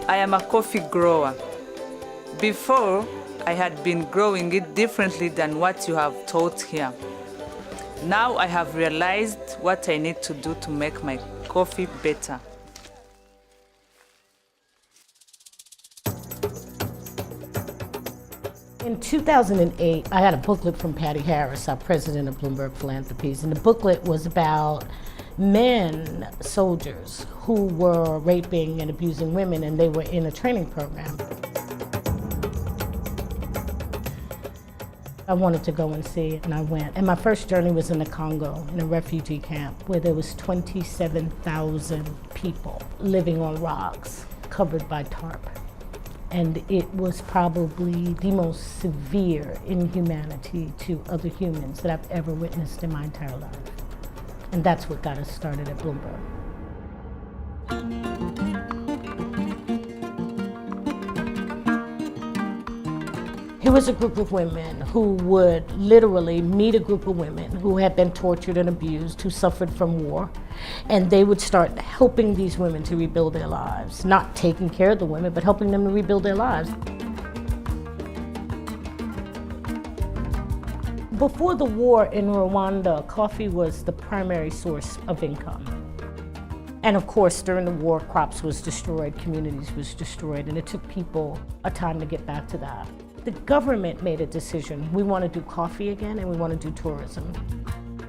I am a coffee grower. Before, I had been growing it differently than what you have taught here. Now I have realized what I need to do to make my coffee better. In 2008, I got a booklet from Patty Harris, our president of Bloomberg Philanthropies, and the booklet was about men soldiers who were raping and abusing women, and they were in a training program. I wanted to go and see it, and I went. And my first journey was in the Congo, in a refugee camp, where there was 27,000 people living on rocks, covered by tarp. And it was probably the most severe inhumanity to other humans that I've ever witnessed in my entire life. And that's what got us started at Bloomberg. Here was a group of women who would literally meet a group of women who had been tortured and abused, who suffered from war, and they would start helping these women to rebuild their lives. Not taking care of the women, but helping them to rebuild their lives. Before the war in Rwanda, coffee was the primary source of income. And of course, during the war, crops was destroyed, communities was destroyed, and it took people a time to get back to that. The government made a decision. We want to do coffee again, and we want to do tourism.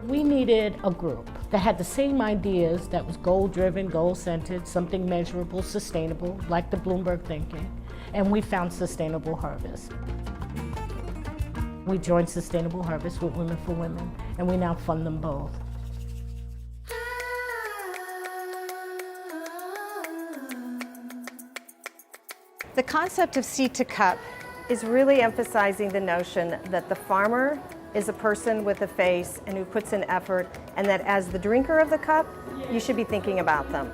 We needed a group that had the same ideas, that was goal-driven, goal-centered, something measurable, sustainable, like the Bloomberg thinking, and we found Sustainable Harvest. We joined Sustainable Harvest with Women for Women, and we now fund them both. The concept of seed to cup is really emphasizing the notion that the farmer is a person with a face and who puts in effort, and that as the drinker of the cup, you should be thinking about them.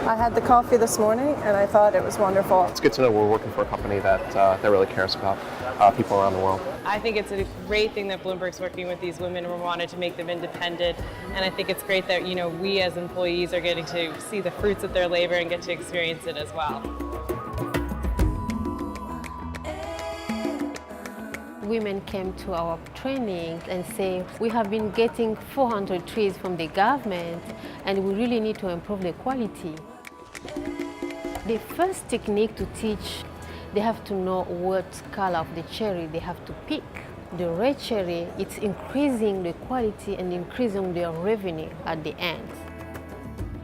I had the coffee this morning and I thought it was wonderful. It's good to know we're working for a company that really cares about people around the world. I think it's a great thing that Bloomberg's working with these women. We wanted to make them independent, and I think it's great that we as employees are getting to see the fruits of their labor and get to experience it as well. Women came to our training and say, we have been getting 400 trees from the government and we really need to improve the quality. The first technique to teach, they have to know what color of the cherry they have to pick. The red cherry, it's increasing the quality and increasing their revenue at the end.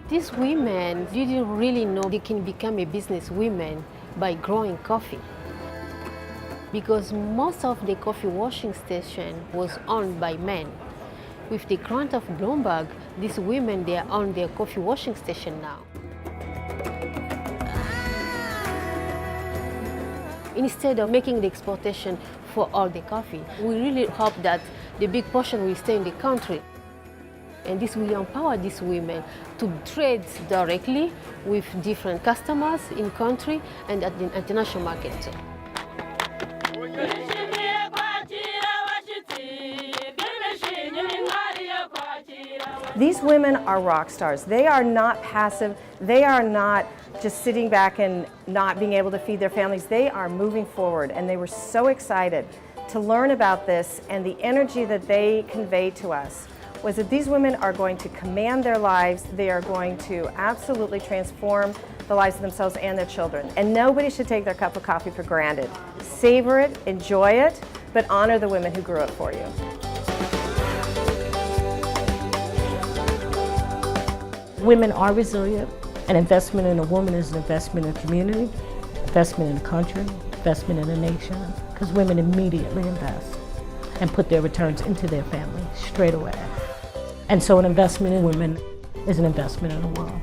These women didn't really know they can become a business woman by growing coffee, because most of the coffee washing station was owned by men. With the grant of Bloomberg, these women, they own their coffee washing station now. Instead of making the exportation for all the coffee, we really hope that the big portion will stay in the country. And this will empower these women to trade directly with different customers in country and at the international market too. These women are rock stars. They are not passive. They are not just sitting back and not being able to feed their families. They are moving forward, and they were so excited to learn about this, and the energy that they conveyed to us was that these women are going to command their lives. They are going to absolutely transform the lives of themselves and their children. And nobody should take their cup of coffee for granted. Savor it, enjoy it, but honor the women who grew it for you. Women are resilient. An investment in a woman is an investment in a community, investment in a country, investment in a nation, because women immediately invest and put their returns into their family straight away. And so an investment in women is an investment in the world.